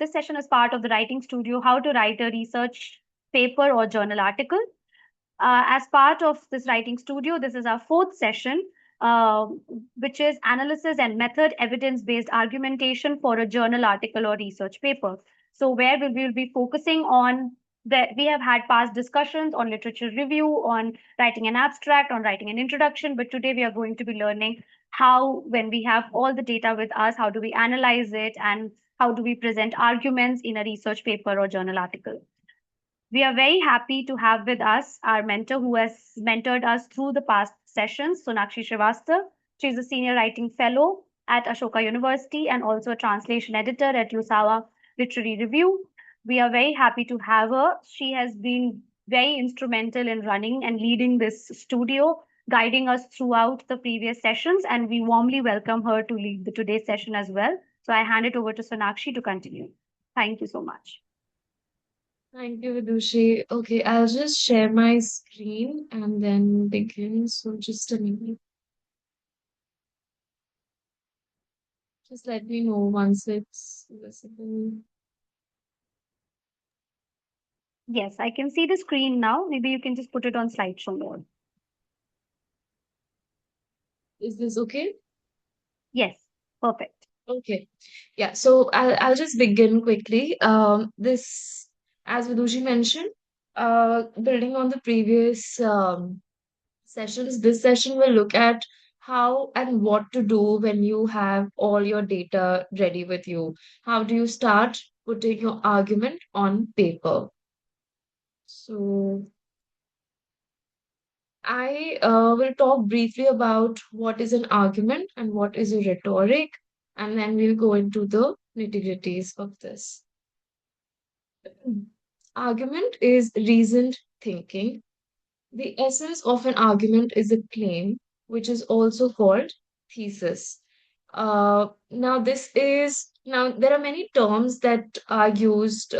This session is part of the Writing Studio, how to write a research paper or journal article. As part of this Writing Studio, this is our fourth session, uh, which is analysis and method evidence-based argumentation for a journal article or research paper. So where we will be focusing on that we have had past discussions on literature review, on writing an abstract, on writing an introduction, but today we are going to be learning how, when we have all the data with us, how do we analyze it and how do we present arguments in a research paper or journal article. We are very happy to have with us our mentor who has mentored us through the past sessions, Sonakshi Srivastava. She is a senior writing fellow at Ashoka University and also a translation editor at Usawa Literary Review. We are very happy to have her. She has been very instrumental in running and leading this studio, guiding us throughout the previous sessions, and we warmly welcome her to lead the today's session as well. So I hand it over to Sonakshi to continue. Thank you so much. Thank you, Vidushi. Okay, I'll just share my screen and then begin. So just a minute. Just let me know once it's visible. Yes, I can see the screen now. Maybe you can just put it on slideshow mode. Is this okay? Yes, perfect. Okay. Yeah, so I'll just begin quickly. This, as Vidushi mentioned, building on the previous sessions, this session will look at how and what to do when you have all your data ready with you. How do you start putting your argument on paper? So I will talk briefly about what is an argument and what is a rhetoric, and then we'll go into the nitty-gritties of this. Argument is reasoned thinking. The essence of an argument is a claim, which is also called thesis. Now there are many terms that are used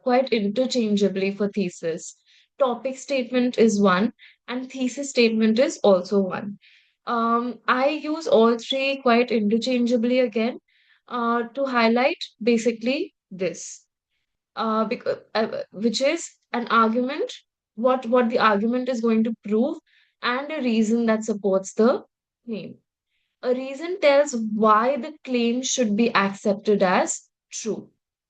quite interchangeably for thesis. Topic statement is one, and thesis statement is also one. I use all three quite interchangeably again to highlight basically this because which is an argument, what the argument is going to prove, and a reason that supports the claim. A reason tells why the claim should be accepted as true,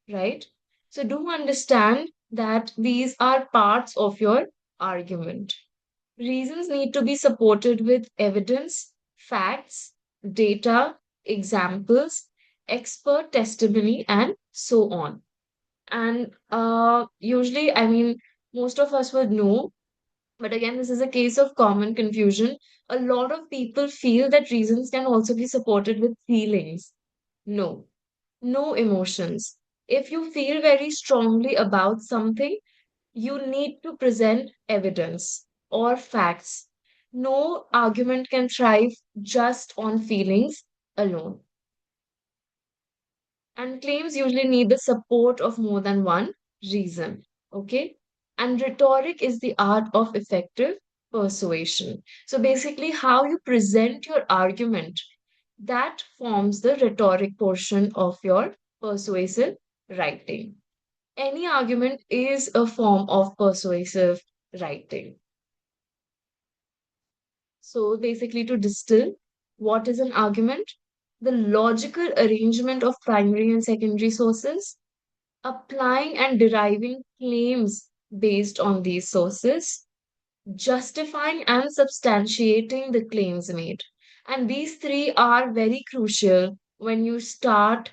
right? So do understand that these are parts of your argument. Reasons need to be supported with evidence, facts, data, examples, expert testimony, and so on. And usually, I mean, most of us would know, but again, this is a case of common confusion. A lot of people feel that reasons can also be supported with feelings. No, no emotions. If you feel very strongly about something, you need to present evidence or facts. No argument can thrive just on feelings alone. And claims usually need the support of more than one reason. Okay. And rhetoric is the art of effective persuasion. So basically, how you present your argument, that forms the rhetoric portion of your persuasive writing. Any argument is a form of persuasive writing. So basically, to distill, what is an argument? The logical arrangement of primary and secondary sources, applying and deriving claims based on these sources, justifying and substantiating the claims made. And these three are very crucial when you start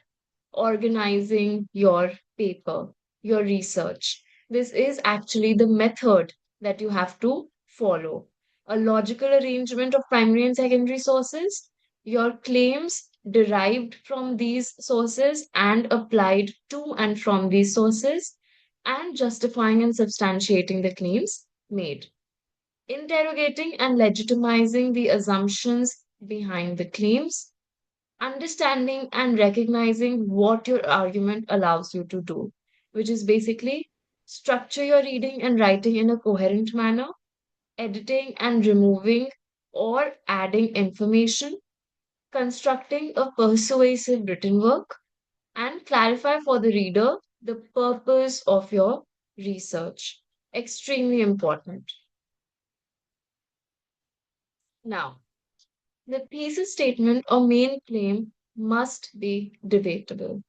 organizing your paper, your research. This is actually the method that you have to follow. A logical arrangement of primary and secondary sources, your claims derived from these sources and applied to and from these sources, and justifying and substantiating the claims made. Interrogating and legitimizing the assumptions behind the claims, understanding and recognizing what your argument allows you to do, which is basically structure your reading and writing in a coherent manner, editing and removing or adding information, constructing a persuasive written work, and clarify for the reader the purpose of your research. Extremely important. Now, the thesis statement or main claim must be debatable.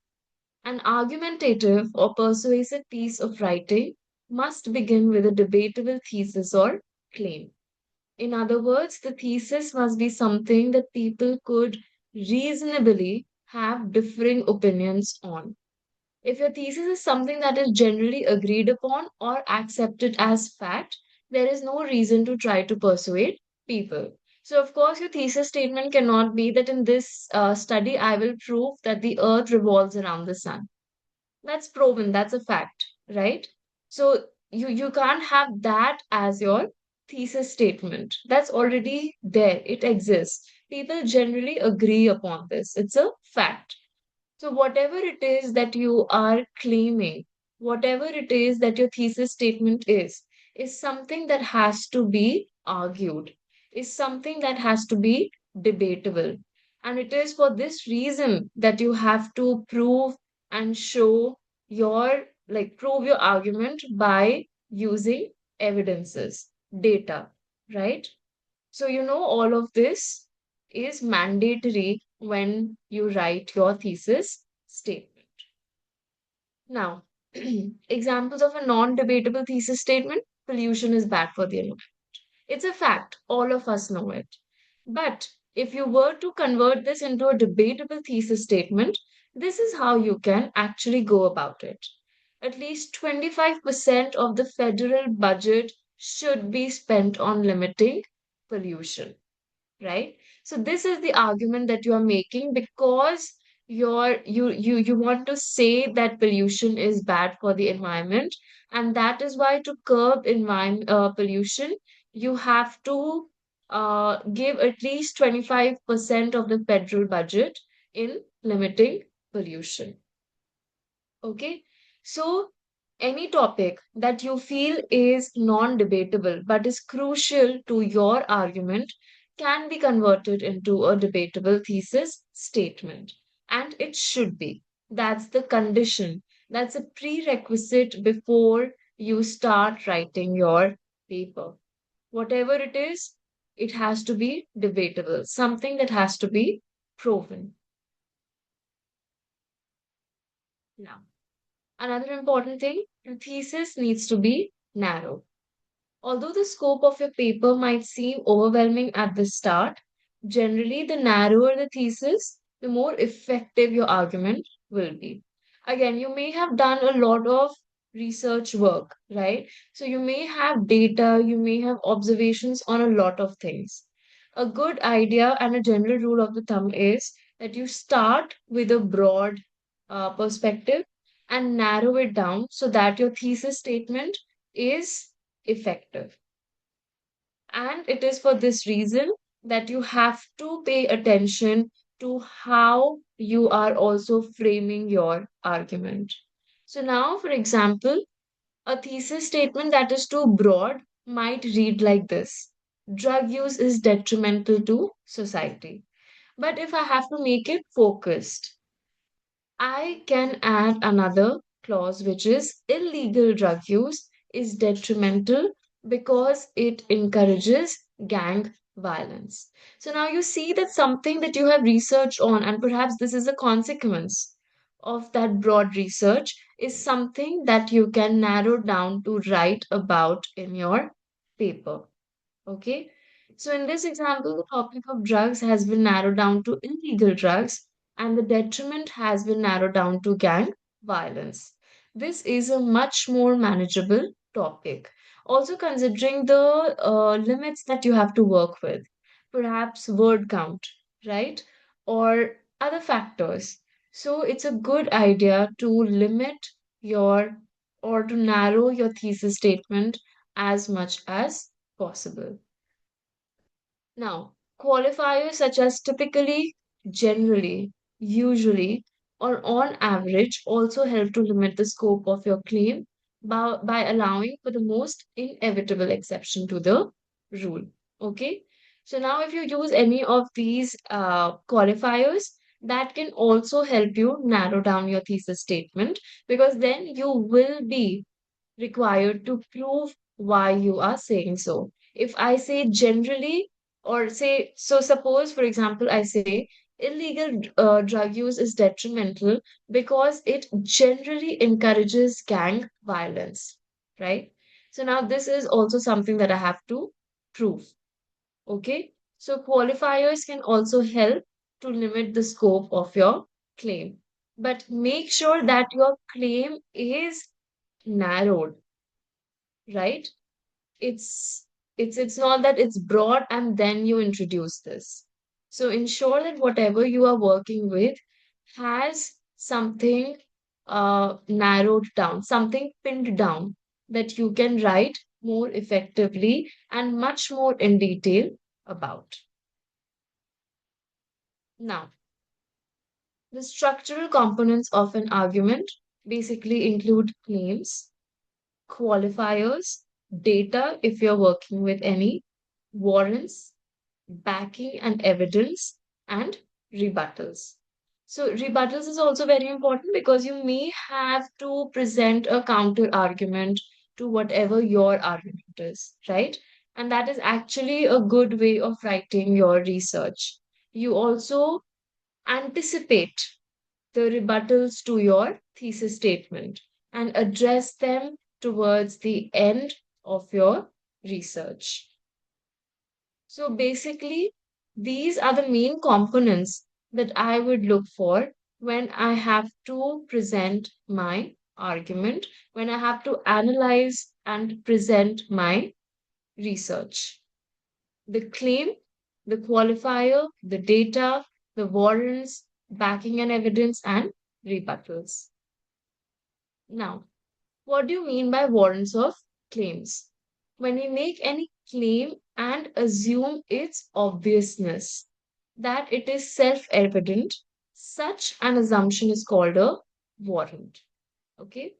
An argumentative or persuasive piece of writing must begin with a debatable thesis or claim. In other words, the thesis must be something that people could reasonably have differing opinions on. If your thesis is something that is generally agreed upon or accepted as fact, there is no reason to try to persuade people. So, of course, your thesis statement cannot be that in this study, I will prove that the earth revolves around the sun. That's proven, that's a fact, right? So you can't have that as your thesis statement. That's already there. It exists. People generally agree upon this. It's a fact. So, whatever it is that you are claiming, whatever it is that your thesis statement is something that has to be argued, is something that has to be debatable. And it is for this reason that you have to prove and show prove your argument by using evidences, data, right? So, all of this is mandatory when you write your thesis statement. Now, examples of a non debatable thesis statement: pollution is bad for the environment. It's a fact, all of us know it. But if you were to convert this into a debatable thesis statement, this is how you can actually go about it. At least 25% of the federal budget should be spent on limiting pollution, right? So this is the argument that you are making because you want to say that pollution is bad for the environment, and that is why to curb environment pollution you have to give at least 25% of the federal budget in limiting pollution. Okay, so any topic that you feel is non-debatable but is crucial to your argument can be converted into a debatable thesis statement. And it should be. That's the condition. That's a prerequisite before you start writing your paper. Whatever it is, it has to be debatable, something that has to be proven. Now, another important thing, your thesis needs to be narrow. Although the scope of your paper might seem overwhelming at the start, generally the narrower the thesis, the more effective your argument will be. Again, you may have done a lot of research work, right? So you may have data, you may have observations on a lot of things. A good idea and a general rule of the thumb is that you start with a broad perspective and narrow it down so that your thesis statement is effective. And it is for this reason that you have to pay attention to how you are also framing your argument. So, now, for example, a thesis statement that is too broad might read like this: drug use is detrimental to society. But if I have to make it focused, I can add another clause, which is illegal drug use is detrimental because it encourages gang violence. So now you see that something that you have researched on, and perhaps this is a consequence of that broad research, is something that you can narrow down to write about in your paper. Okay. So in this example, the topic of drugs has been narrowed down to illegal drugs, and the detriment has been narrowed down to gang violence. This is a much more manageable topic. Also, considering the limits that you have to work with, perhaps word count, right? Or other factors. So it's a good idea to limit your or to narrow your thesis statement as much as possible. Now, qualifiers such as typically, generally, usually, or on average also help to limit the scope of your claim by allowing for the most inevitable exception to the rule. Okay? So now if you use any of these qualifiers, That can also help you narrow down your thesis statement, because then you will be required to prove why you are saying so. If I say generally, or say, so suppose, for example, I say illegal drug use is detrimental because it generally encourages gang violence, right? So now this is also something that I have to prove. Okay, so qualifiers can also help to limit the scope of your claim, but make sure that your claim is narrowed, right? It's it's not that it's broad and then you introduce this. So ensure that whatever you are working with has something narrowed down, something pinned down that you can write more effectively and much more in detail about. Now, the structural components of an argument basically include claims, qualifiers, data if you're working with any, warrants, backing and evidence, and rebuttals. So, rebuttals is also very important because you may have to present a counter argument to whatever your argument is, right? And that is actually a good way of writing your research. You also anticipate the rebuttals to your thesis statement and address them towards the end of your research. So basically, these are the main components that I would look for when I have to present my argument, when I have to analyze and present my research. The claim, the qualifier, the data, the warrants, backing and evidence, and rebuttals. Now, what do you mean by warrants of claims? When we make any claim and assume its obviousness, that it is self evident, such an assumption is called a warrant. Okay.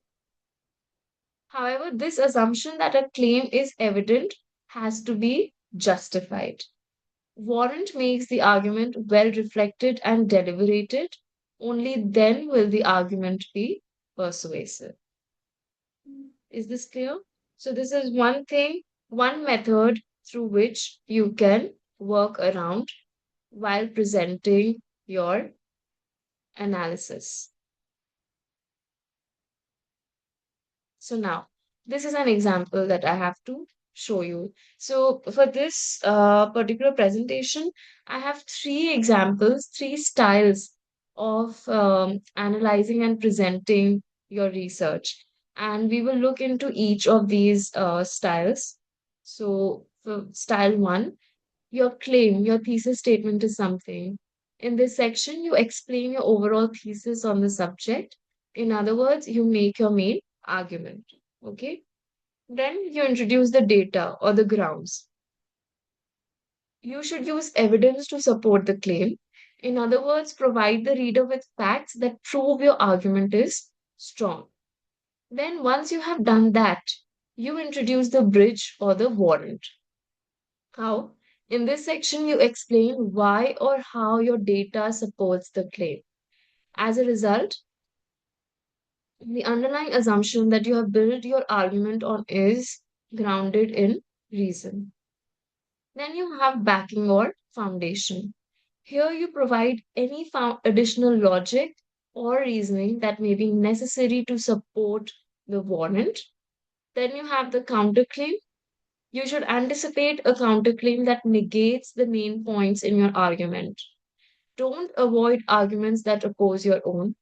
However, this assumption that a claim is evident has to be justified. Warrant makes the argument well reflected and deliberated. Only then will the argument be persuasive. Is this clear? So, this is one thing, one method through which you can work around while presenting your analysis. So, now this is an example that I have to show you. So, for this particular presentation, I have three examples, three styles of analyzing and presenting your research. And we will look into each of these styles. So, for style one, your claim, your thesis statement is something. In this section, you explain your overall thesis on the subject. In other words, you make your main argument. Okay. Then you introduce the data or the grounds. You should use evidence to support the claim. In other words, provide the reader with facts that prove your argument is strong. Then, once you have done that, you introduce the bridge or the warrant. How? In this section, you explain why or how your data supports the claim. As a result, the underlying assumption that you have built your argument on is grounded in reason. Then you have backing or foundation. Here you provide any additional logic or reasoning that may be necessary to support the warrant. Then you have the counterclaim. You should anticipate a counterclaim that negates the main points in your argument. Don't avoid arguments that oppose your own.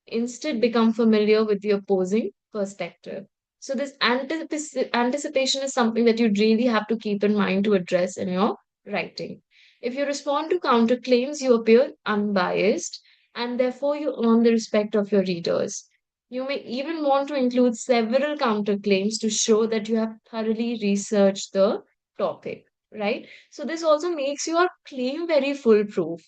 Instead, become familiar with the opposing perspective. So, this anticipation is something that you really have to keep in mind to address in your writing. If you respond to counterclaims, you appear unbiased and therefore you earn the respect of your readers. You may even want to include several counterclaims to show that you have thoroughly researched the topic, right? So, this also makes your claim very foolproof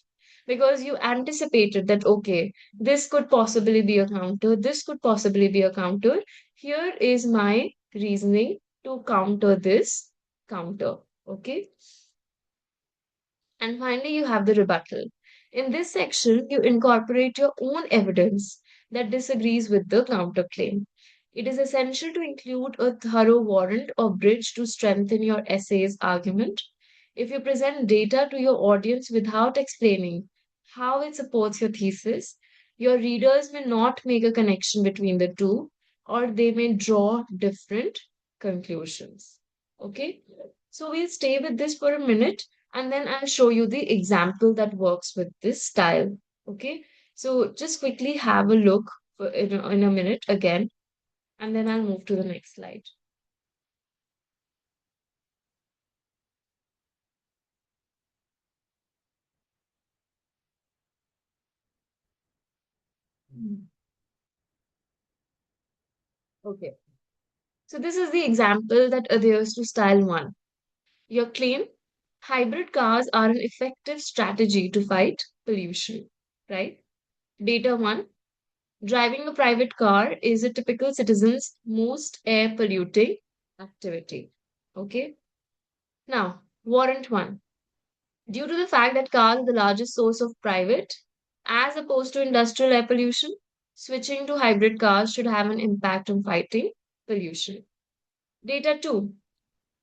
because you anticipated that, okay, this could possibly be a counter, this could possibly be a counter. Here is my reasoning to counter this counter. Okay. And finally, you have the rebuttal. In this section, you incorporate your own evidence that disagrees with the counterclaim. It is essential to include a thorough warrant or bridge to strengthen your essay's argument. If you present data to your audience without explaining how it supports your thesis, your readers may not make a connection between the two, or they may draw different conclusions. Okay, so we'll stay with this for a minute and then I'll show you the example that works with this style. Okay, so just quickly have a look in a minute again, and then I'll move to the next slide. Mm. Okay, so this is the example that adheres to style one. Your claim: hybrid cars are an effective strategy to fight pollution, right? Data one: driving a private car is a typical citizen's most air polluting activity. Okay, now warrant one: due to the fact that cars are the largest source of private as opposed to industrial air pollution, switching to hybrid cars should have an impact on fighting pollution. Data 2: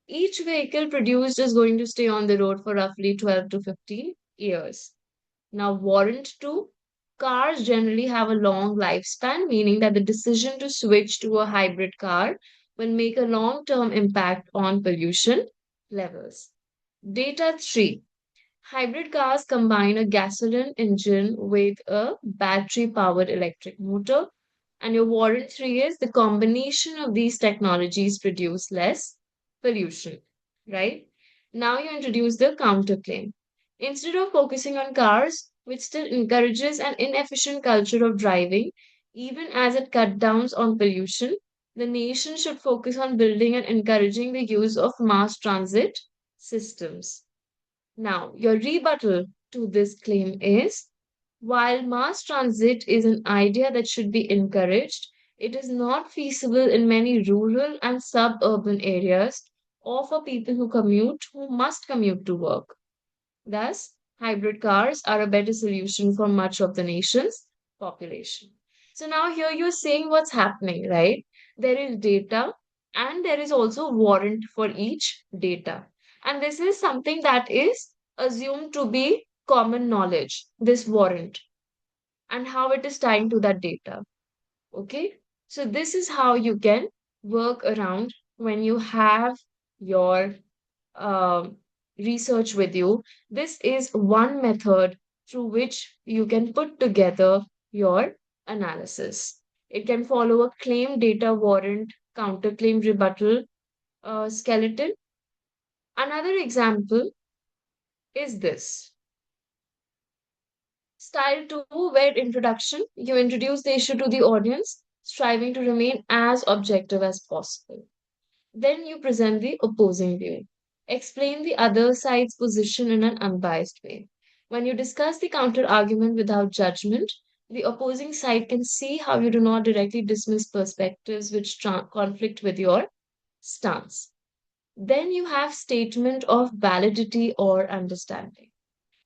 each vehicle produced is going to stay on the road for roughly 12 to 15 years. Now, warrant 2: cars generally have a long lifespan, meaning that the decision to switch to a hybrid car will make a long term impact on pollution levels. Data 3: hybrid cars combine a gasoline engine with a battery powered electric motor. And your warrant three is the combination of these technologies produce less pollution, right? Now you introduce the counterclaim. Instead of focusing on cars, which still encourages an inefficient culture of driving, even as it cut down on pollution, the nation should focus on building and encouraging the use of mass transit systems. Now, your rebuttal to this claim is: while mass transit is an idea that should be encouraged, it is not feasible in many rural and suburban areas or for people who must commute to work. Thus, hybrid cars are a better solution for much of the nation's population. So now here you're saying what's happening, right? There is data and there is also warrant for each data. And this is something that is assumed to be common knowledge, this warrant, and how it is tying to that data. Okay. So this is how you can work around when you have your um, research with you. This is one method through which you can put together your analysis. It can follow a claim data warrant, counterclaim rebuttal skeleton. Another example is this. Style 2, where introduction, you introduce the issue to the audience, striving to remain as objective as possible. Then you present the opposing view. Explain the other side's position in an unbiased way. When you discuss the counter argument without judgment, the opposing side can see how you do not directly dismiss perspectives which conflict with your stance. Then you have statement of validity or understanding.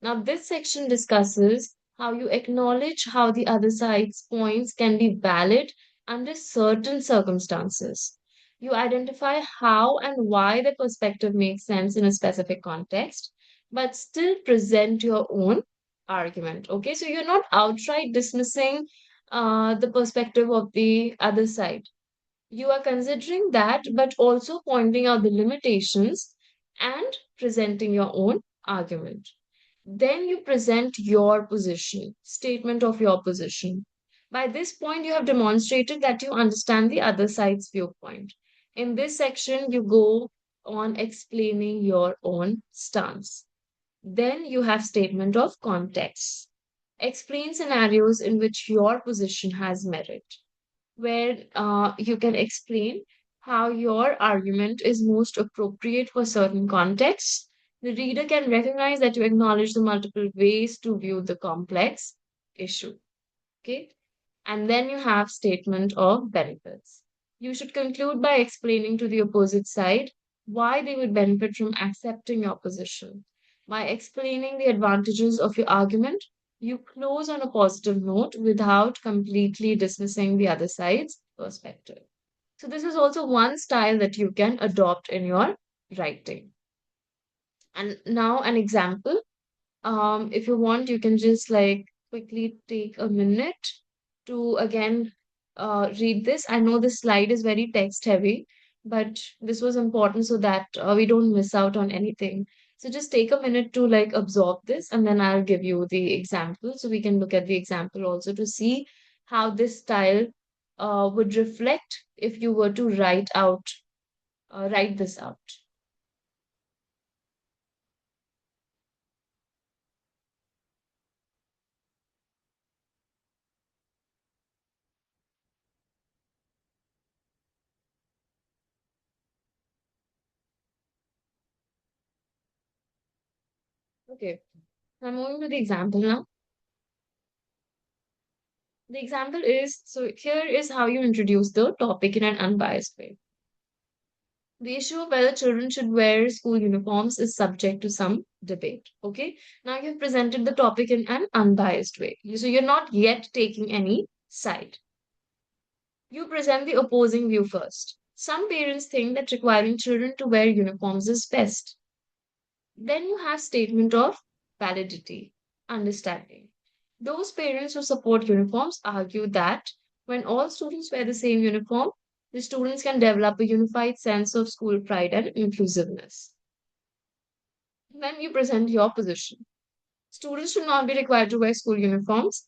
Now, this section discusses how you acknowledge how the other side's points can be valid under certain circumstances. You identify how and why the perspective makes sense in a specific context, but still present your own argument. Okay, so you're not outright dismissing the perspective of the other side. You are considering that, but also pointing out the limitations and presenting your own argument. Then you present your position, statement of your position. By this point, you have demonstrated that you understand the other side's viewpoint. In this section, you go on explaining your own stance. Then you have statement of context. Explain scenarios in which your position has merit, where you can explain how your argument is most appropriate for certain contexts. The reader can recognize that you acknowledge the multiple ways to view the complex issue. Okay. And then you have statement of benefits. You should conclude by explaining to the opposite side why they would benefit from accepting your position. By explaining the advantages of your argument, You close on a positive note without completely dismissing the other side's perspective. So, this is also one style that you can adopt in your writing. And now, an example. If you want, you can just like quickly take a minute to again read this. I know this slide is very text heavy, but this was important so that we don't miss out on anything. So just take a minute to like absorb this, and then I'll give you the example. So we can look at the example also to see how this style would reflect if you were to write this out. Okay, I'm moving to the example now. The example is, so here is how you introduce the topic in an unbiased way. The issue of whether children should wear school uniforms is subject to some debate. Okay. Now you've presented the topic in an unbiased way. So you're not yet taking any side. You present the opposing view first. Some parents think that requiring children to wear uniforms is best. Then you have statement of validity, understanding. Those parents who support uniforms argue that when all students wear the same uniform, the students can develop a unified sense of school pride and inclusiveness. Then you present your position. Students should not be required to wear school uniforms.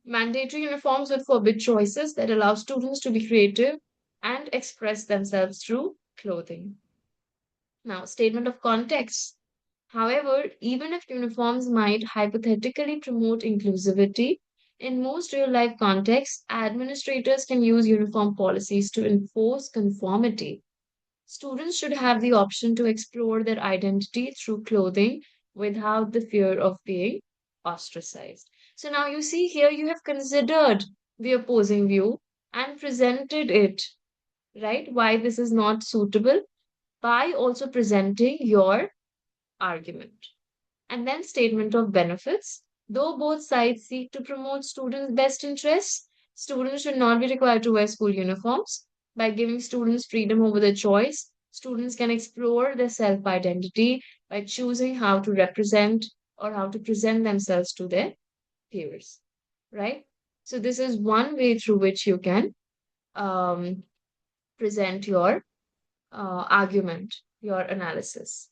Mandatory uniforms would forbid choices that allow students to be creative and express themselves through clothing. Now, statement of context. However, even if uniforms might hypothetically promote inclusivity, in most real life contexts, administrators can use uniform policies to enforce conformity. Students should have the option to explore their identity through clothing without the fear of being ostracized. So now you see here you have considered the opposing view and presented it, right? Why this is not suitable by also presenting your argument. And then statement of benefits. Though both sides seek to promote students' best interests, students should not be required to wear school uniforms. By giving students freedom over their choice, students can explore their self identity by choosing how to represent or how to present themselves to their peers, right? So, this is one way through which you can um, present your argument, your analysis.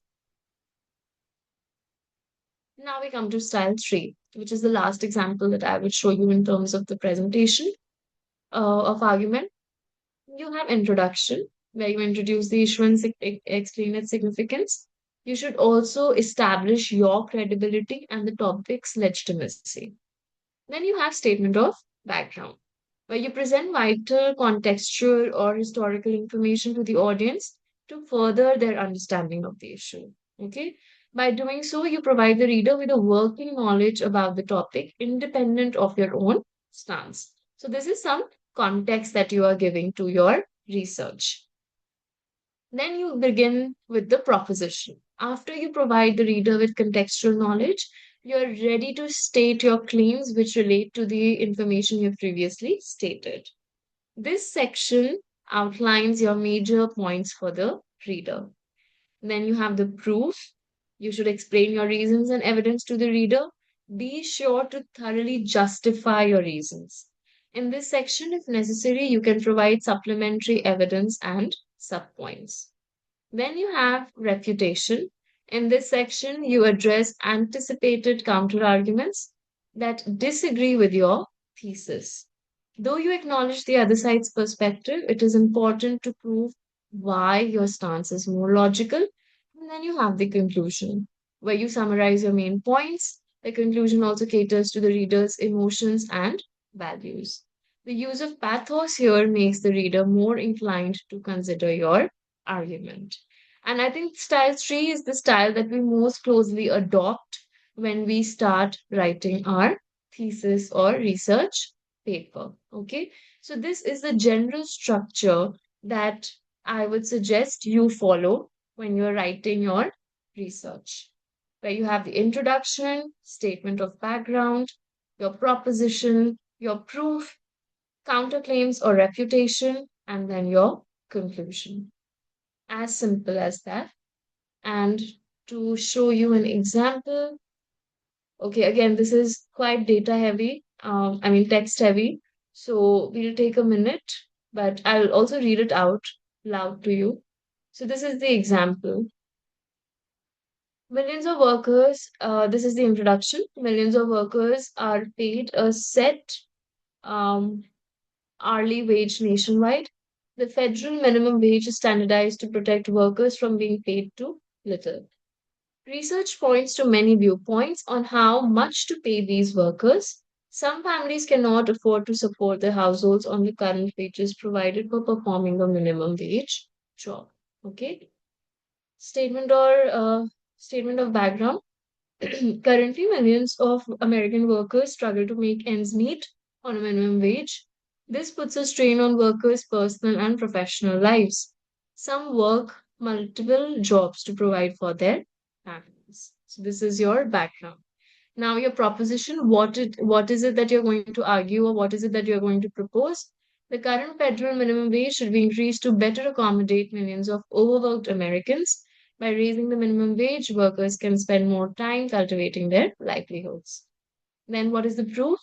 Now we come to style three, which is the last example that I will show you in terms of the presentation of argument. You have introduction, where you introduce the issue and explain its significance. You should also establish your credibility and the topic's legitimacy. Then you have statement of background, where you present vital contextual or historical information to the audience to further their understanding of the issue. Okay. By doing so, you provide the reader with a working knowledge about the topic independent of your own stance. So, this is some context that you are giving to your research. Then you begin with the proposition. After you provide the reader with contextual knowledge, you're ready to state your claims which relate to the information you've previously stated. This section outlines your major points for the reader. Then you have the proof. You should explain your reasons and evidence to the reader. Be sure to thoroughly justify your reasons. In this section, if necessary, you can provide supplementary evidence and subpoints. Then you have refutation. In this section, you address anticipated counterarguments that disagree with your thesis. Though you acknowledge the other side's perspective, it is important to prove why your stance is more logical. And then you have the conclusion, where you summarize your main points. The conclusion also caters to the reader's emotions and values. The use of pathos here makes the reader more inclined to consider your argument. And I think style three is the style that we most closely adopt when we start writing our thesis or research paper. Okay, so this is the general structure that I would suggest you follow when you're writing your research, where you have the introduction, statement of background, your proposition, your proof, counterclaims or refutation, and then your conclusion. As simple as that. And to show you an example, okay, again, this is quite data heavy, text heavy. So we'll take a minute, but I'll also read it out loud to you. So this is the example. Millions of workers, this is the introduction. Millions of workers are paid a set um, hourly wage nationwide. The federal minimum wage is standardized to protect workers from being paid too little. Research points to many viewpoints on how much to pay these workers. Some families cannot afford to support their households on the current wages provided for performing a minimum wage job. Okay. Statement or statement of background. Currently, millions of American workers struggle to make ends meet on a minimum wage. This puts a strain on workers' personal and professional lives. Some work multiple jobs to provide for their families. So, this is your background. Now, your proposition, what is it that you're going to argue, or what is it that you're going to propose? The current federal minimum wage should be increased to better accommodate millions of overworked Americans. By raising the minimum wage, workers can spend more time cultivating their livelihoods. Then, what is the proof?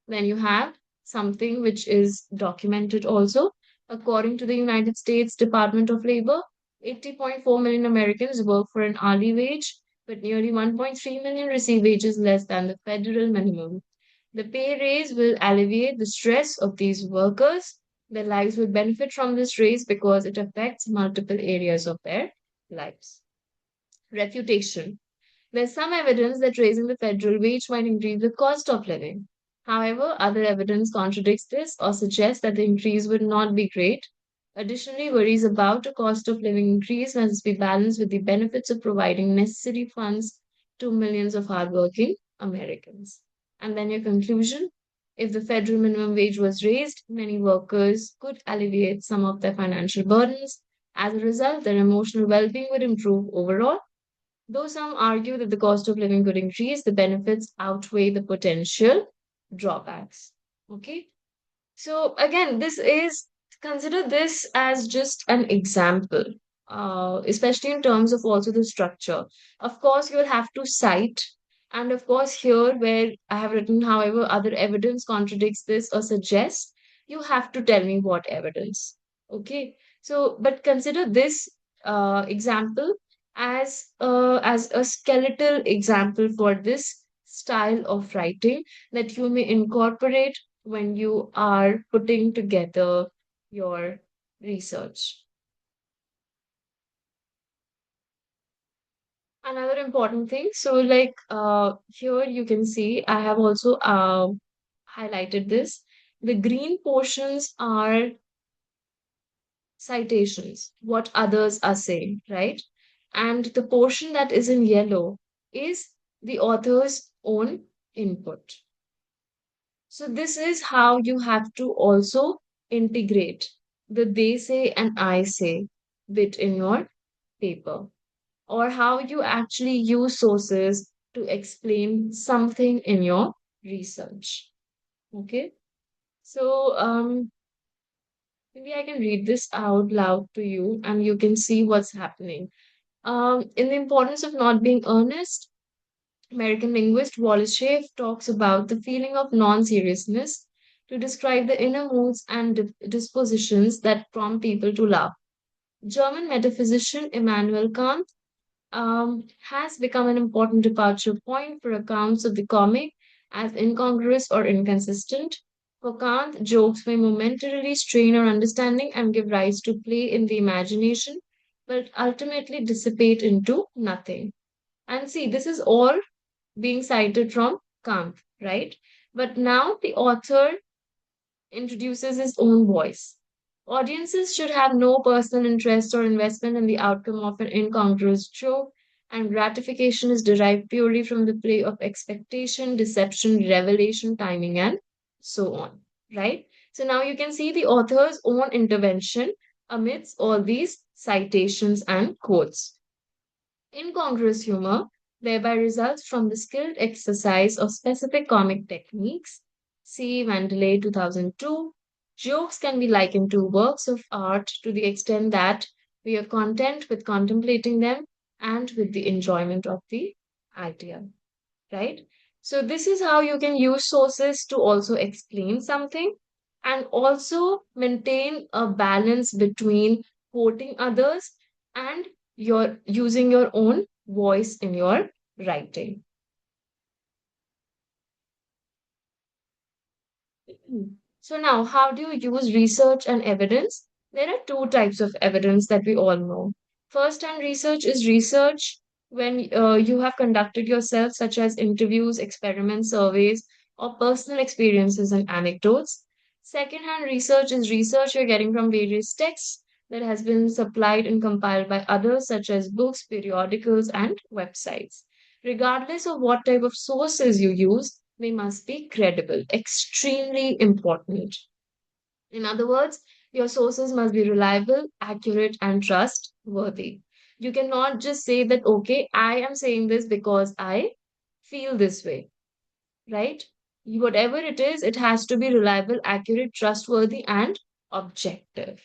Then you have something which is documented also. According to the United States Department of Labor, 80.4 million Americans work for an hourly wage, but nearly 1.3 million receive wages less than the federal minimum. The pay raise will alleviate the stress of these workers. Their lives will benefit from this raise because it affects multiple areas of their lives. Refutation. There's some evidence that raising the federal wage might increase the cost of living. However, other evidence contradicts this or suggests that the increase would not be great. Additionally, worries about a cost of living increase must be balanced with the benefits of providing necessary funds to millions of hardworking Americans. And then your conclusion, if the federal minimum wage was raised, many workers could alleviate some of their financial burdens. As a result, their emotional well being would improve overall. Though some argue that the cost of living could increase, the benefits outweigh the potential drawbacks. Okay. So again, this is consider this as just an example, especially in terms of also the structure. Of course, you'll have to cite, and of course, here where I have written, however, other evidence contradicts this or suggests, you have to tell me what evidence. Okay. So, but consider this example as a skeletal example for this style of writing that you may incorporate when you are putting together your research. Another important thing, so like here you can see I have also highlighted this. The green portions are citations, what others are saying, right? And the portion that is in yellow is the author's own input. So this is how you have to also integrate the they say and I say bit in your paper, or how you actually use sources to explain something in your research. Okay. So maybe I can read this out loud to you and you can see what's happening. In the importance of not being earnest, American linguist Wallace Shafe talks about the feeling of non seriousness to describe the inner moods and dispositions that prompt people to laugh. German metaphysician Immanuel Kant has become an important departure point for accounts of the comic as incongruous or inconsistent. For Kant, jokes may momentarily strain our understanding and give rise to play in the imagination, but ultimately dissipate into nothing. And see, this is all being cited from Kant, right? But now the author introduces his own voice. Audiences should have no personal interest or investment in the outcome of an incongruous joke, and gratification is derived purely from the play of expectation, deception, revelation, timing, and so on, right? So now you can see the author's own intervention amidst all these citations and quotes. Incongruous humor. thereby results from the skilled exercise of specific comic techniques. See Vandelay 2002. Jokes can be likened to works of art to the extent that we are content with contemplating them and with the enjoyment of the idea, right? So, this is how you can use sources to also explain something and also maintain a balance between quoting others and your using your own voice in your writing. So now, how do you use research and evidence? There are two types of evidence that we all know. First-hand research is research when you have conducted yourself, such as interviews, experiments, surveys, or personal experiences and anecdotes. Second-hand research is research you're getting from various texts that has been supplied and compiled by others, such as books, periodicals, and websites. Regardless of what type of sources you use, they must be credible, extremely important. In other words, your sources must be reliable, accurate, and trustworthy. You cannot just say that, okay, I am saying this because I feel this way, right? Whatever it is, it has to be reliable, accurate, trustworthy, and objective.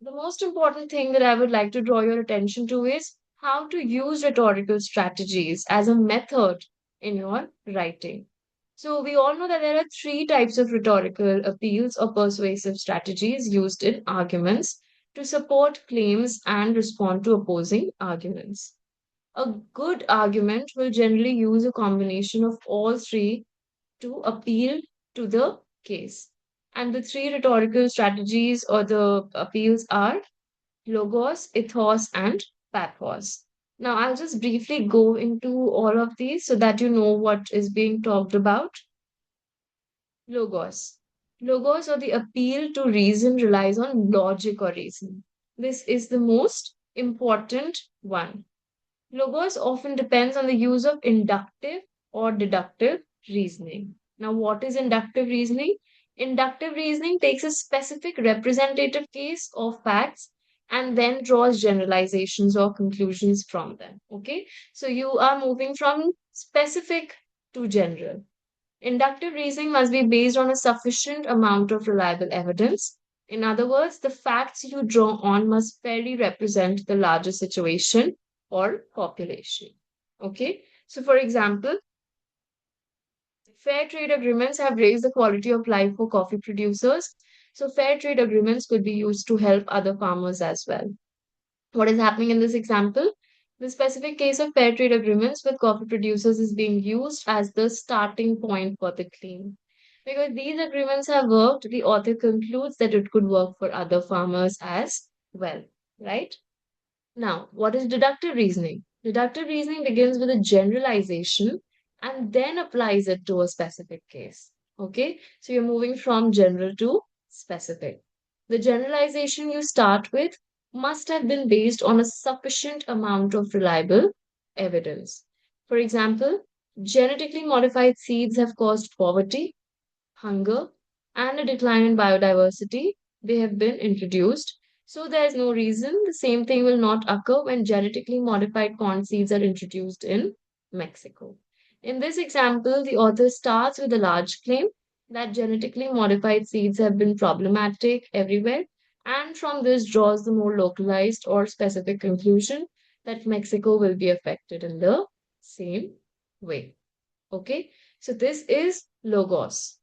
The most important thing that I would like to draw your attention to is how to use rhetorical strategies as a method in your writing. So, we all know that there are three types of rhetorical appeals or persuasive strategies used in arguments to support claims and respond to opposing arguments. A good argument will generally use a combination of all three to appeal to the case. And the three rhetorical strategies or the appeals are logos, ethos, and pathos. Now, I'll just briefly go into all of these so that you know what is being talked about. Logos. Logos or the appeal to reason relies on logic or reason. This is the most important one. Logos often depends on the use of inductive or deductive reasoning. Now, what is inductive reasoning? Inductive reasoning takes a specific representative case of facts and then draws generalizations or conclusions from them. Okay, so you are moving from specific to general. Inductive reasoning must be based on a sufficient amount of reliable evidence. In other words, the facts you draw on must fairly represent the larger situation or population. Okay, so for example, fair trade agreements have raised the quality of life for coffee producers. So, fair trade agreements could be used to help other farmers as well. What is happening in this example? The specific case of fair trade agreements with coffee producers is being used as the starting point for the claim. Because these agreements have worked, the author concludes that it could work for other farmers as well, right? Now, what is deductive reasoning? Deductive reasoning begins with a generalization and then applies it to a specific case. Okay, so you're moving from general to specific. The generalization you start with must have been based on a sufficient amount of reliable evidence. For example, genetically modified seeds have caused poverty, hunger, and a decline in biodiversity. They have been introduced. So there is no reason the same thing will not occur when genetically modified corn seeds are introduced in Mexico. In this example, the author starts with a large claim that genetically modified seeds have been problematic everywhere, and from this draws the more localized or specific conclusion that Mexico will be affected in the same way. Okay, so this is logos,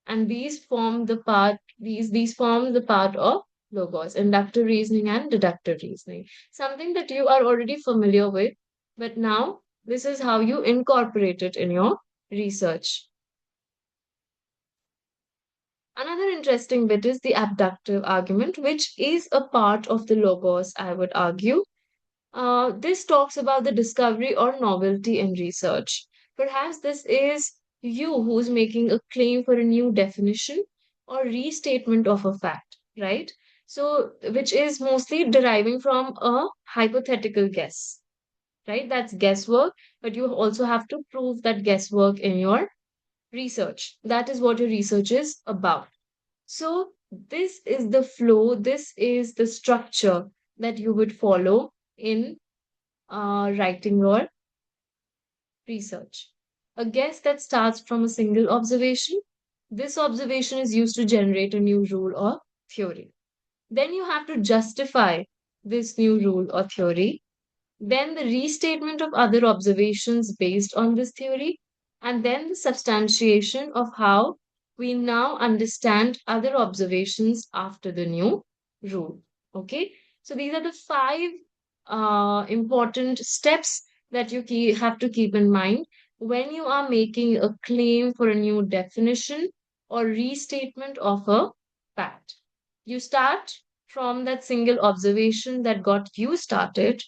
and these form the part of logos, inductive reasoning and deductive reasoning, something that you are already familiar with, but now this is how you incorporate it in your research. Another interesting bit is the abductive argument, which is a part of the logos, I would argue. This talks about the discovery or novelty in research. Perhaps this is you who's making a claim for a new definition or restatement of a fact, right? So, which is mostly deriving from a hypothetical guess, right? That's guesswork, but you also have to prove that guesswork in your research. That is what your research is about. So, this is the flow, this is the structure that you would follow in writing your research. A guess that starts from a single observation. This observation is used to generate a new rule or theory. Then you have to justify this new rule or theory, then the restatement of other observations based on this theory, and then the substantiation of how we now understand other observations after the new rule. Okay, so these are the five important steps that have to keep in mind when you are making a claim for a new definition or restatement of a fact. You start from that single observation that got you started,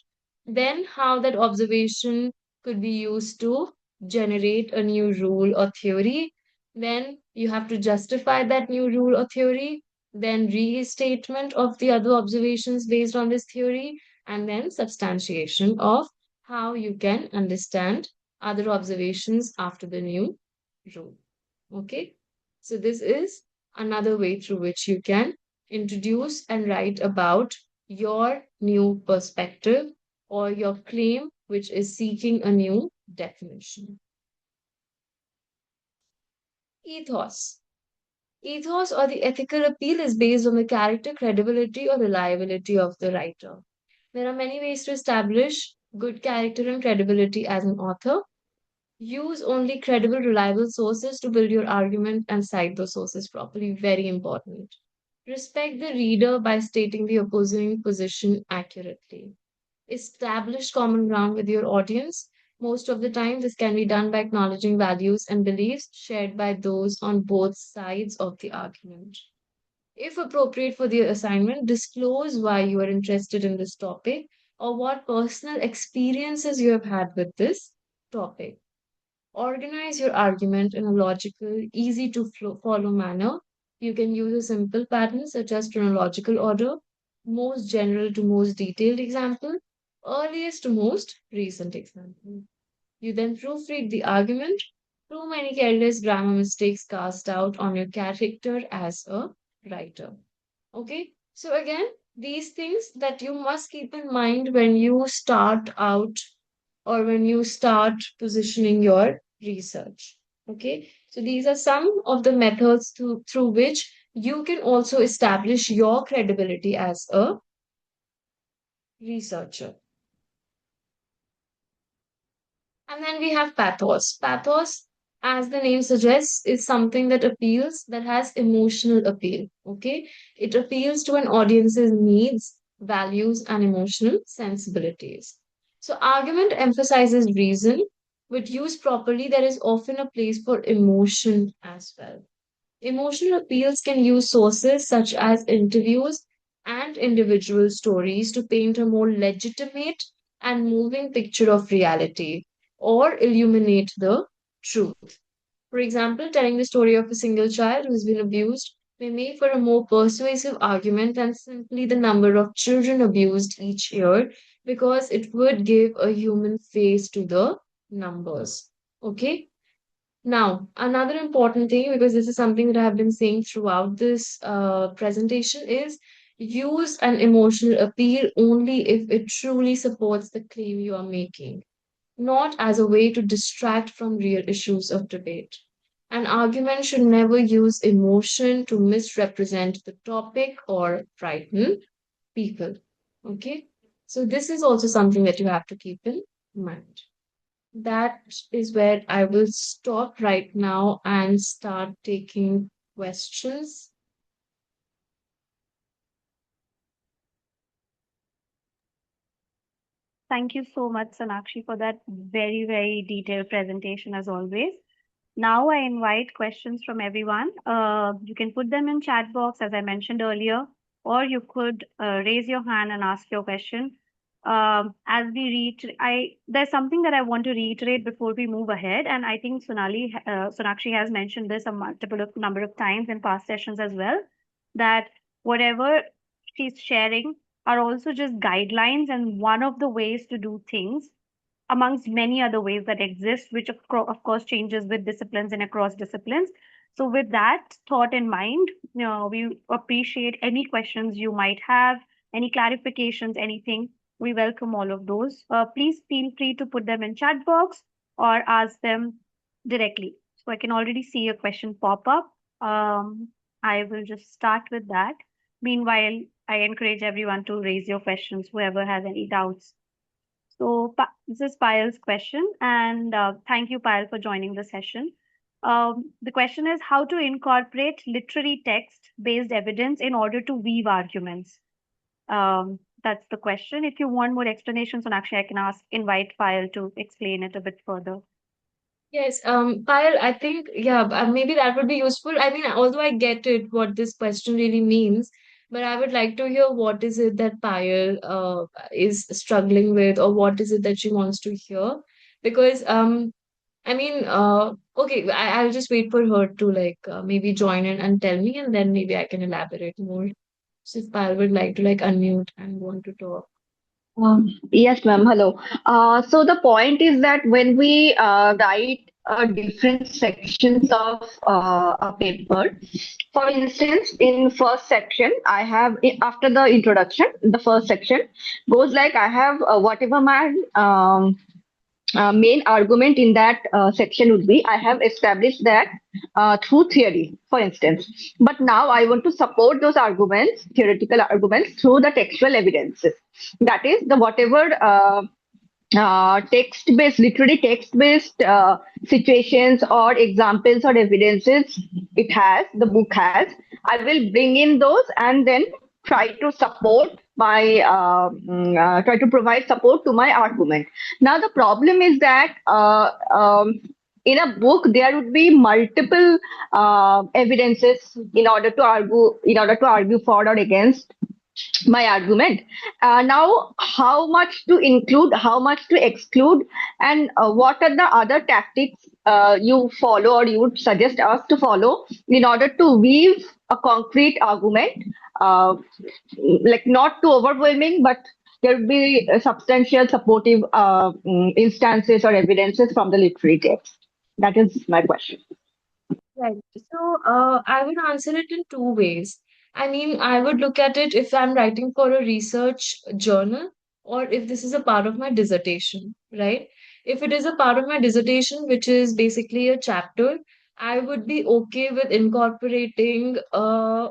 then how that observation could be used to generate a new rule or theory. Then you have to justify that new rule or theory, then restatement of the other observations based on this theory, and then substantiation of how you can understand other observations after the new rule. Okay, so this is another way through which you can introduce and write about your new perspective or your claim, which is seeking a new definition. Ethos. Ethos or the ethical appeal is based on the character, credibility, or reliability of the writer. There are many ways to establish good character and credibility as an author. Use only credible, reliable sources to build your argument and cite those sources properly. Very important. Respect the reader by stating the opposing position accurately. Establish common ground with your audience. Most of the time, this can be done by acknowledging values and beliefs shared by those on both sides of the argument. If appropriate for the assignment, disclose why you are interested in this topic or what personal experiences you have had with this topic. Organize your argument in a logical, easy to follow manner. You can use a simple pattern such as chronological order, most general to most detailed example, earliest to most recent example. You then proofread the argument. Too many careless grammar mistakes cast out on your character as a writer. Okay, so again, these things that you must keep in mind when you start out or when you start positioning your research. Okay, so these are some of the methods through which you can also establish your credibility as a researcher. And then we have pathos. Pathos, as the name suggests, is something that appeals, that has emotional appeal. Okay, it appeals to an audience's needs, values, and emotional sensibilities. So, argument emphasizes reason, but used properly, there is often a place for emotion as well. Emotional appeals can use sources such as interviews and individual stories to paint a more legitimate and moving picture of reality or illuminate the truth. For example, telling the story of a single child who has been abused may make for a more persuasive argument than simply the number of children abused each year because it would give a human face to the numbers. Okay? Now, another important thing, because this is something that I have been saying throughout this presentation, is use an emotional appeal only if it truly supports the claim you are making, not as a way to distract from real issues of debate. An argument should never use emotion to misrepresent the topic or frighten people. Okay? So, this is also something that you have to keep in mind. That is where I will stop right now and start taking questions. Thank you so much, Sonakshi, for that very, very detailed presentation as always. Now I invite questions from everyone. You can put them in chat box as I mentioned earlier, or you could raise your hand and ask your question. As we there's something that I want to reiterate before we move ahead, and I think Sonakshi has mentioned this a number of times in past sessions as well, that whatever she's sharing are also just guidelines and one of the ways to do things amongst many other ways that exist, which of course changes with disciplines and across disciplines. So, with that thought in mind, we appreciate any questions you might have, any clarifications, anything. We welcome all of those. Please feel free to put them in chat box or ask them directly. So I can already see a question pop up. I will just start with that. Meanwhile, I encourage everyone to raise your questions, whoever has any doubts. So this is Payal's question, and thank you, Payal, for joining the session. The question is how to incorporate literary text-based evidence in order to weave arguments. That's the question. If you want more explanations on actually, I can invite Payal to explain it a bit further. Yes, Payal, I think, yeah, maybe that would be useful. I mean, although I get it, what this question really means, but I would like to hear what is it that Payal is struggling with, or what is it that she wants to hear. Because, I mean, okay, I'll just wait for her to like maybe join in and tell me, and then maybe I can elaborate more. So if Payal would like to like unmute and want to talk. Yes, ma'am. Hello. So the point is that when we write different sections of a paper, for instance, in first section, after the introduction, the first section goes like I have whatever my main argument in that section would be I have established that through theory, for instance. But now I want to support those arguments, theoretical arguments, through the textual evidences. That is the whatever text-based, literary text-based situations or examples or evidences the book has. I will bring in those and then try to provide support to my argument. Now the problem is that in a book there would be multiple evidences in order to argue for or against my argument. Now, how much to include, how much to exclude, and what are the other tactics you follow or you would suggest us to follow in order to weave a concrete argument, uh, like not too overwhelming, but there would be substantial supportive instances or evidences from the literary text. That is my question. Right. So, I would answer it in two ways. I mean, I would look at it if I'm writing for a research journal or if this is a part of my dissertation, right? If it is a part of my dissertation, which is basically a chapter, I would be okay with incorporating a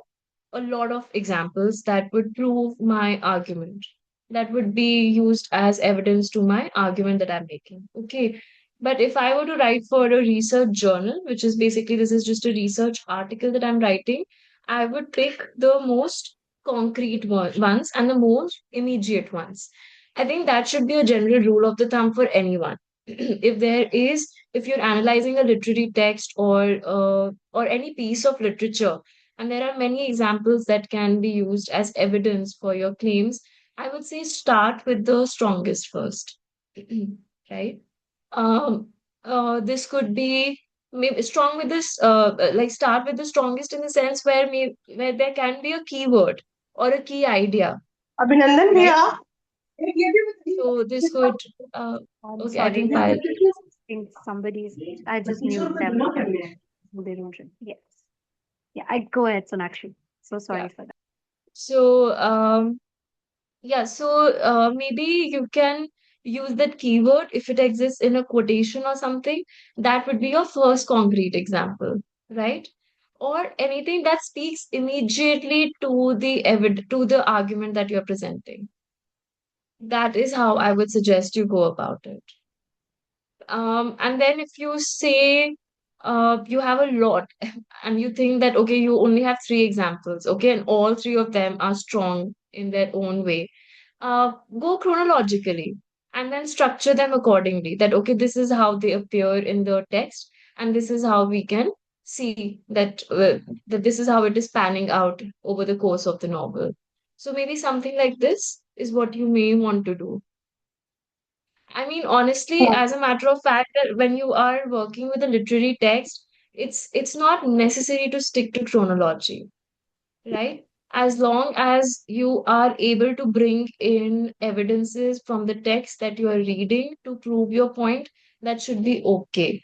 lot of examples that would prove my argument, that would be used as evidence to my argument that I'm making. Okay. But if I were to write for a research journal, which is basically this is just a research article that I'm writing, I would pick the most concrete ones and the most immediate ones. I think that should be a general rule of the thumb for anyone. If you're analyzing a literary text or any piece of literature, and there are many examples that can be used as evidence for your claims. I would say start with the strongest first, right? Um, this could be maybe strong with this, like start with the strongest in the sense where there can be a keyword or a key idea, Abhinandan right? भैया So this could, uh, I'm okay, I sorry. think Payal. I think somebody's, I just mute them. So they don't. Yes. Yeah, I go ahead, Sonakshi. So Yeah. sorry for that. So, yeah, so maybe you can use that keyword if it exists in a quotation or something. That would be your first concrete example, right? Or anything that speaks immediately to to the argument that you're presenting. That is how I would suggest you go about it. And then if you say you have a lot and you think that okay, you only have three examples, okay, and all three of them are strong in their own way, go chronologically and then structure them accordingly. That okay, this is how they appear in the text, and this is how we can see that this is how it is panning out over the course of the novel. So maybe something like this is what you may want to do. I mean, honestly, as a matter of fact, that when you are working with a literary text, it's not necessary to stick to chronology, right? As long as you are able to bring in evidences from the text that you are reading to prove your point, that should be okay.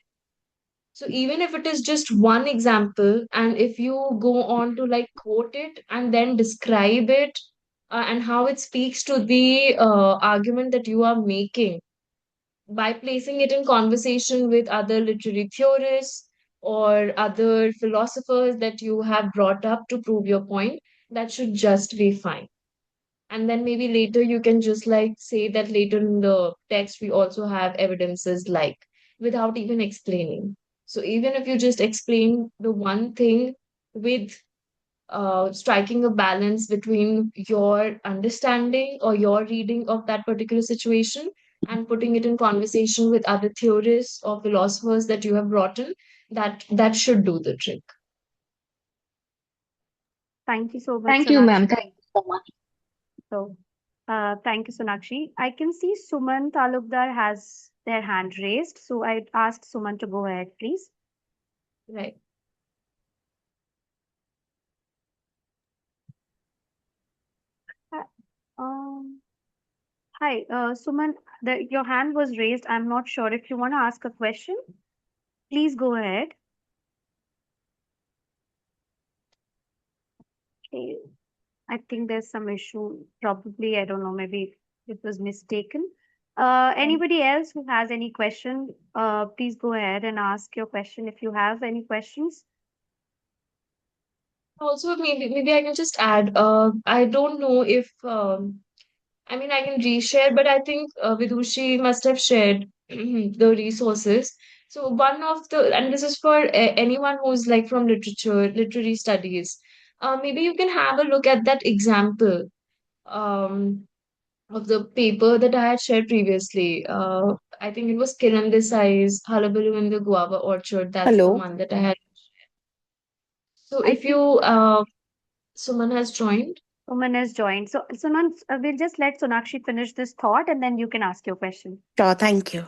So even if it is just one example, and if you go on to like quote it and then describe it and how it speaks to the argument that you are making by placing it in conversation with other literary theorists or other philosophers that you have brought up to prove your point, that should just be fine. And then maybe later you can just like say that later in the text we also have evidences like without even explaining. So even if you just explain the one thing with striking a balance between your understanding or your reading of that particular situation and putting it in conversation with other theorists or philosophers that you have brought in, that should do the trick. Thank you so much, Thank you, ma'am. Sonakshi. Thank you so much. So, thank you, Sonakshi. I can see Suman Talukdar has their hand raised. So I'd ask Suman to go ahead, please. Right. Uh, Um, Hi, Suman, your hand was raised. I'm not sure if you want to ask a question. Please go ahead. Okay, I think there's some issue. Probably, I don't know, maybe it was mistaken. Anybody else who has any question, please go ahead and ask your question if you have any questions. Also, maybe I can just add. I don't know if I mean I can reshare, but I think Vidushi must have shared the resources. So one of the, and this is for anyone who's like from literature, literary studies. Maybe you can have a look at that example of the paper that I had shared previously. I think it was Kiran Desai's Hullabaloo in the Guava Orchard. That's the Hello. one that I had. So I if think you, someone has joined. Suman has joined. So, Suman, we'll just let Sonakshi finish this thought and then you can ask your question. Sure, thank you.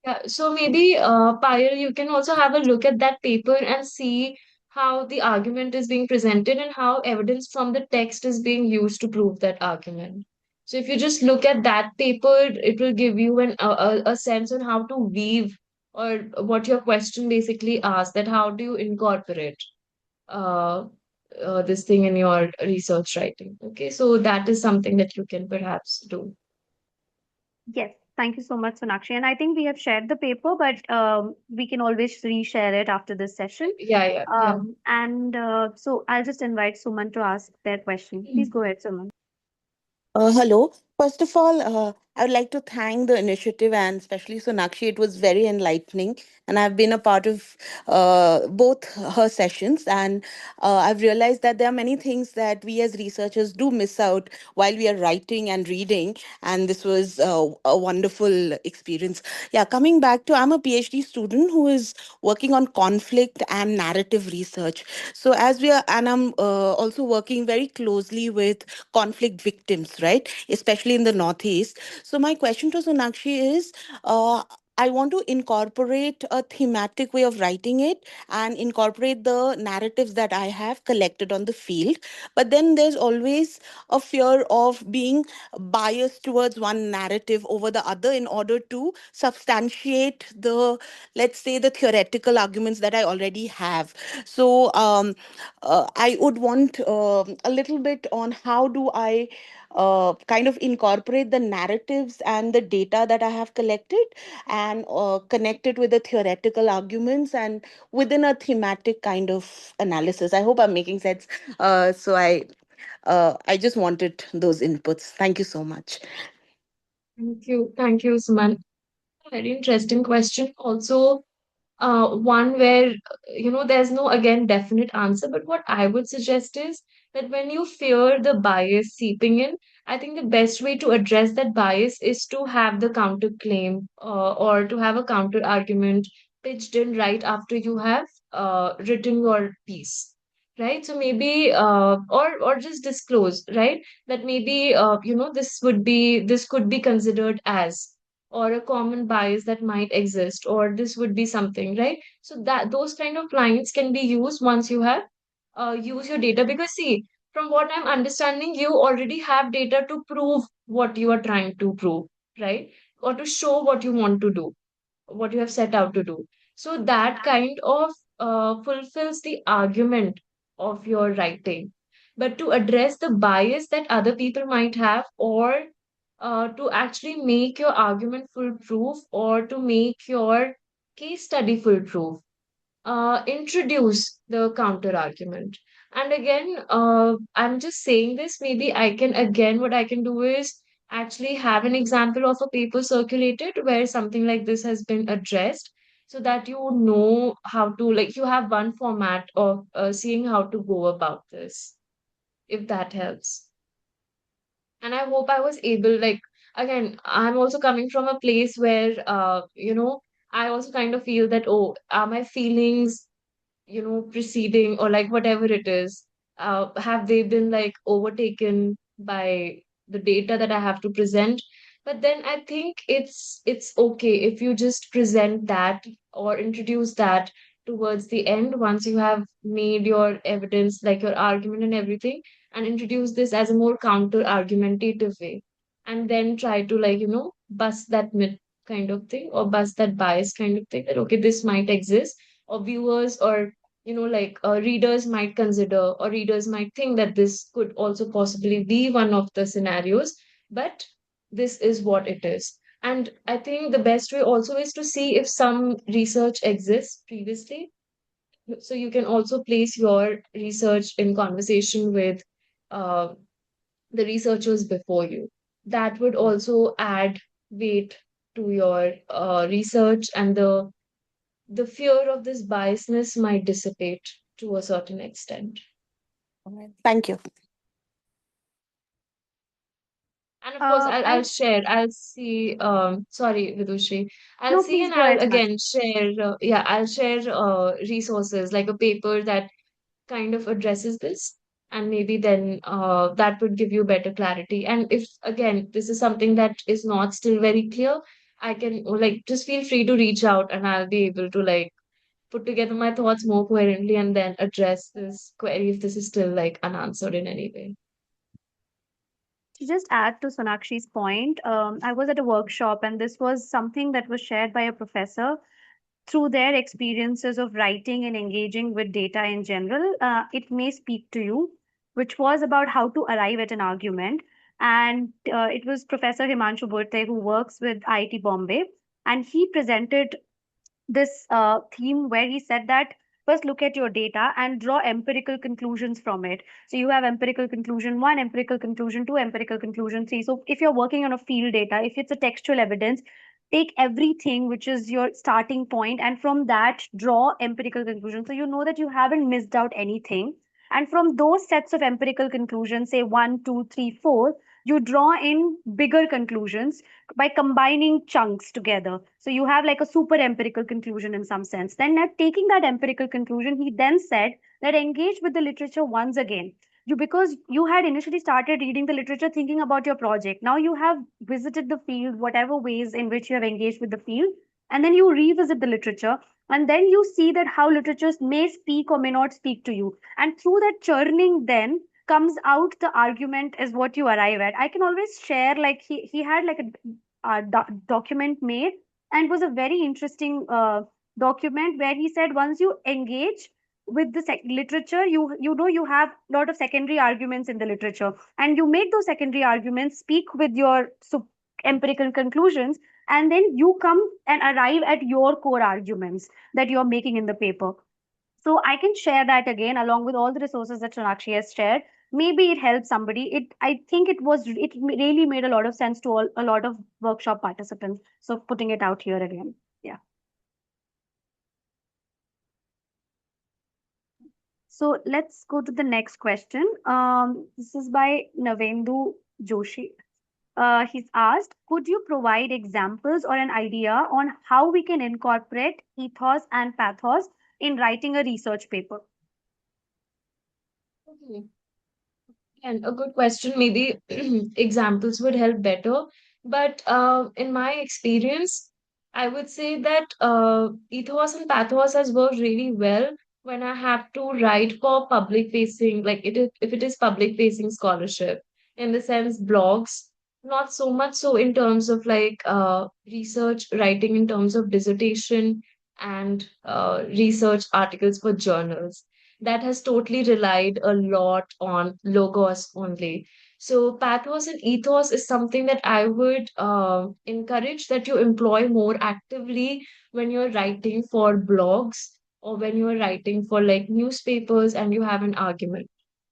Yeah, so maybe, Payal, you can also have a look at that paper and see how the argument is being presented and how evidence from the text is being used to prove that argument. So if you just look at that paper, it will give you a sense on how to weave or what your question basically asks, that how do you incorporate uh, this thing in your research writing. Okay, so that is something that you can perhaps do. Yes, thank you so much, Sonakshi. And I think we have shared the paper, but we can always reshare it after this session. Yeah. So I'll just invite Suman to ask their question. Please go ahead, Suman. Hello. First of all, I would like to thank the initiative and especially Sonakshi. It was very enlightening, and I've been a part of both her sessions. And I've realized that there are many things that we as researchers do miss out while we are writing and reading. And this was a wonderful experience. Yeah, coming back to, I'm a PhD student who is working on conflict and narrative research. So as we are, and I'm also working very closely with conflict victims, right? Especially in the Northeast. So my question to Sonakshi is, I want to incorporate a thematic way of writing it and incorporate the narratives that I have collected on the field. But then there's always a fear of being biased towards one narrative over the other in order to substantiate the, let's say, the theoretical arguments that I already have. So I would want a little bit on how do I kind of incorporate the narratives and the data that I have collected and connect it with the theoretical arguments and within a thematic kind of analysis. I hope I'm making sense. I just wanted those inputs. Thank you so much. Thank you, Suman. Very interesting question. Also, one where, there's no, again, definite answer, but what I would suggest is that when you fear the bias seeping in, I think the best way to address that bias is to have the counterclaim or to have a counter argument pitched in right after you have written your piece. Right, so maybe or just disclose, right, that maybe this could be considered as, or a common bias that might exist, or this would be something, right? So that those kind of lines can be used once you have use your data, because see, from what I'm understanding, you already have data to prove what you are trying to prove, right? Or to show what you want to do, what you have set out to do. So that kind of fulfills the argument of your writing. but to address the bias that other people might have, or to actually make your argument foolproof, or to make your case study foolproof. Introduce the counter argument. And again, I'm just saying this, maybe I can, again, what I can do is actually have an example of a paper circulated where something like this has been addressed, so that you know how to, like, you have one format of seeing how to go about this, if that helps. And I hope I was able, like, again, I'm also coming from a place where, I also kind of feel that, oh, are my feelings, preceding, or like whatever it is, have they been like overtaken by the data that I have to present? But then I think it's okay if you just present that or introduce that towards the end, once you have made your evidence, like your argument and everything, and introduce this as a more counter argumentative way, and then try to, like, bust that myth kind of thing, or bust that bias kind of thing, that okay, this might exist, or viewers, or like, readers might consider, or readers might think that this could also possibly be one of the scenarios, but this is what it is. And I think the best way also is to see if some research exists previously, so you can also place your research in conversation with uh, the researchers before you. That would also add weight to your research, and the fear of this biasness might dissipate to a certain extent. Thank you. And of course, I'll I share. I'll see. Sorry, Vidushi. I'll No, see, please and go I'll ahead, Sonakshi. again share. Yeah, I'll share resources, like a paper that kind of addresses this, and maybe then that would give you better clarity. And if again this is something that is not still very clear, I can, like, just feel free to reach out, and I'll be able to, like, put together my thoughts more coherently, and then address this query if this is still like unanswered in any way. To just add to Sonakshi's point, I was at a workshop and this was something that was shared by a professor through their experiences of writing and engaging with data in general. It may speak to you, which was about how to arrive at an argument. And it was Professor Himanshu Burte, who works with IIT Bombay. And he presented this theme where he said that first look at your data and draw empirical conclusions from it. So you have empirical conclusion one, empirical conclusion two, empirical conclusion three. So if you're working on a field data, if it's a textual evidence, take everything which is your starting point and from that draw empirical conclusions. So you know that you haven't missed out anything. And from those sets of empirical conclusions, say one, two, three, four, you draw in bigger conclusions by combining chunks together. So you have like a super empirical conclusion in some sense. Then, taking that empirical conclusion, he then said that engage with the literature once again. Because you had initially started reading the literature thinking about your project. Now you have visited the field, whatever ways in which you have engaged with the field, and then you revisit the literature. And then you see that how literatures may speak or may not speak to you. And through that churning, then comes out the argument is what you arrive at. I can always share, like, he had like a document made, and it was a very interesting document where he said once you engage with the literature, you know you have a lot of secondary arguments in the literature, and you make those secondary arguments speak with your empirical conclusions, and then you come and arrive at your core arguments that you're making in the paper. So I can share that again along with all the resources that Sonakshi has shared. Maybe it helps somebody. I think it really made a lot of sense to a lot of workshop participants. So putting it out here again. Yeah. So let's go to the next question. This is by Navendu Joshi. He's asked, could you provide examples or an idea on how we can incorporate ethos and pathos in writing a research paper? Okay. And a good question. Maybe examples would help better. But in my experience, I would say that ethos and pathos has worked really well when I have to write for public facing, like it is, if it is public facing scholarship, in the sense blogs, not so much so in terms of like research writing in terms of dissertation and research articles for journals. that has totally relied a lot on logos only. So pathos and ethos is something that I would encourage that you employ more actively when you're writing for blogs or when you're writing for like newspapers and you have an argument,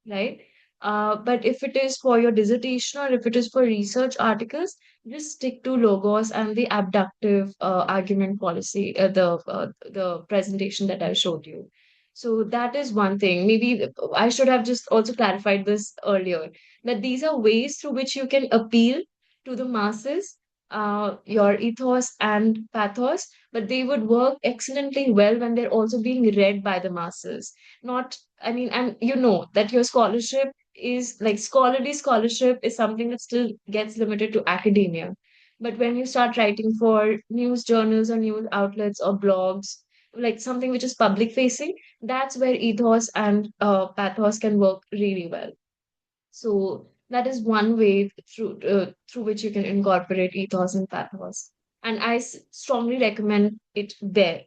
right? But if it is for your dissertation or if it is for research articles, just stick to logos and the abductive argument policy, the presentation that I showed you. So that is one thing. Maybe I should have just also clarified this earlier, that these are ways through which you can appeal to the masses, your ethos and pathos, but they would work excellently well when they're also being read by the masses. Not, I mean, and you know that your scholarship is like scholarly scholarship is something that still gets limited to academia. But when you start writing for news journals or news outlets or blogs, like something which is public facing, that's where ethos and pathos can work really well. So that is one way through which you can incorporate ethos and pathos. And I strongly recommend it there,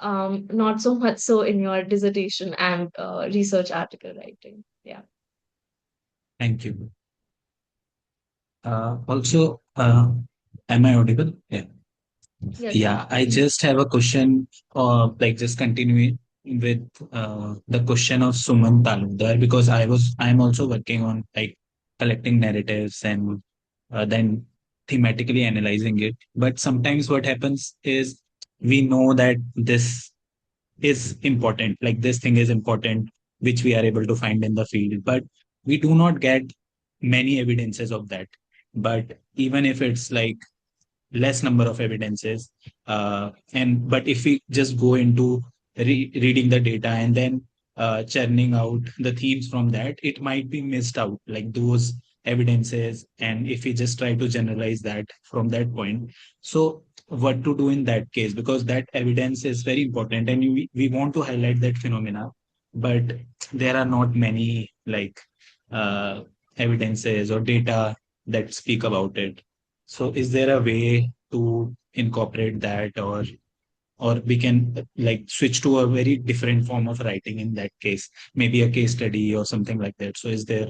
not so much so in your dissertation and research article writing. Yeah. Thank you. Also, am I audible? Yeah. Yes. Yeah, I just have a question, like just continuing with the question of Suman Talukdar, because I'm also working on like collecting narratives and then thematically analyzing it. But sometimes what happens is we know that this is important, like this thing is important, which we are able to find in the field, but we do not get many evidences of that. But even if it's like less number of evidences, and but if we just go into reading the data and then churning out the themes from that, it might be missed out, like those evidences, and if we just try to generalize that from that point. So what to do in that case, because that evidence is very important and we want to highlight that phenomena, but there are not many like uh, evidences or data that speak about it. So is there a way to incorporate that, or we can like switch to a very different form of writing in that case, maybe a case study or something like that? So is there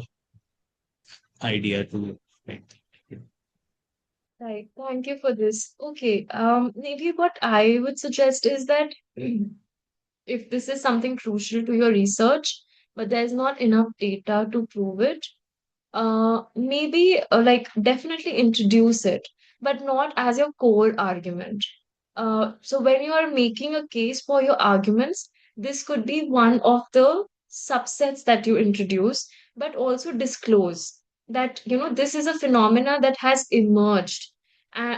idea to like, Right. Thank you for this. Okay. Maybe what I would suggest is that if this is something crucial to your research, but there's not enough data to prove it, maybe like definitely introduce it, but not as your core argument. So when you are making a case for your arguments, this could be one of the subsets that you introduce, but also disclose that, you know, this is a phenomena that has emerged,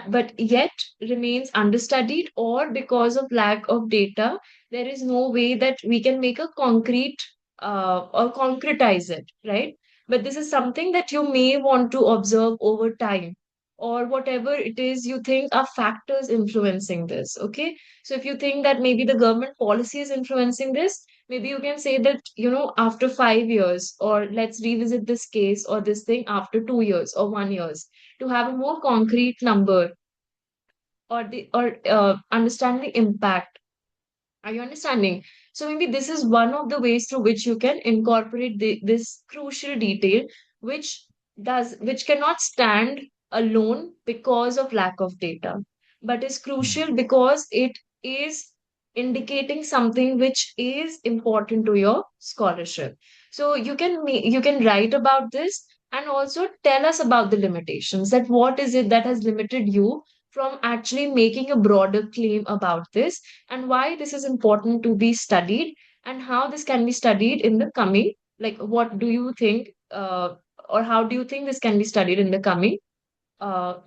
but yet remains understudied, or because of lack of data, there is no way that we can make a concrete or concretize it, right? But this is something that you may want to observe over time, or whatever it is you think are factors influencing this. Okay. So if you think that maybe the government policy is influencing this, maybe you can say that, you know, after 5 years, or let's revisit this case or this thing after 2 years or 1 years, to have a more concrete number, or the or understand the impact. Are you understanding? So maybe this is one of the ways through which you can incorporate this crucial detail, which which cannot stand alone because of lack of data, but is crucial because it is indicating something which is important to your scholarship. So you can write about this and also tell us about the limitations. That what is it that has limited you from actually making a broader claim about this, and why this is important to be studied, and how this can be studied in the coming, like what do you think, or how do you think this can be studied in the coming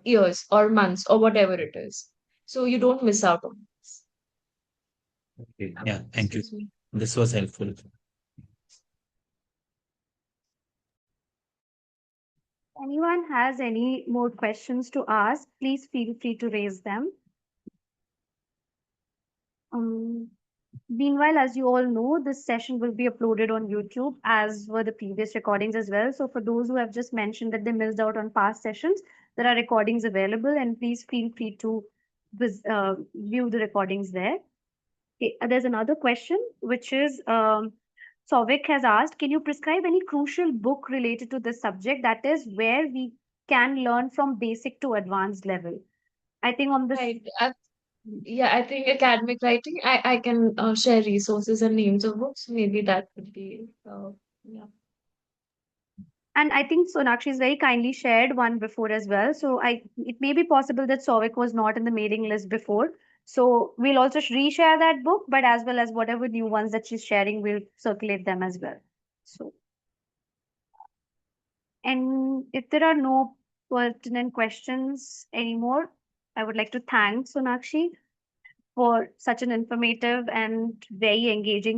years or months or whatever it is, so you don't miss out on this. okay, yeah, thank you. Excuse me. This was helpful. Anyone has any more questions to ask, please feel free to raise them. Um, Meanwhile, as you all know, this session will be uploaded on YouTube, as were the previous recordings as well. So for those who have just mentioned that they missed out on past sessions, there are recordings available, and please feel free to view the recordings there. Okay, there's another question, which is Sovik has asked, can you prescribe any crucial book related to this subject? That is where we can learn from basic to advanced level. I think on this. Right. Yeah, I think academic writing, I can share resources and names of books. Maybe that would be, yeah. And I think Sonakshi very kindly shared one before as well. So it may be possible that Sovik was not in the mailing list before. So we'll also reshare that book, but as well as whatever new ones that she's sharing, we'll circulate them as well. So, and if there are no pertinent questions anymore, I would like to thank Sonakshi for such an informative and very engaging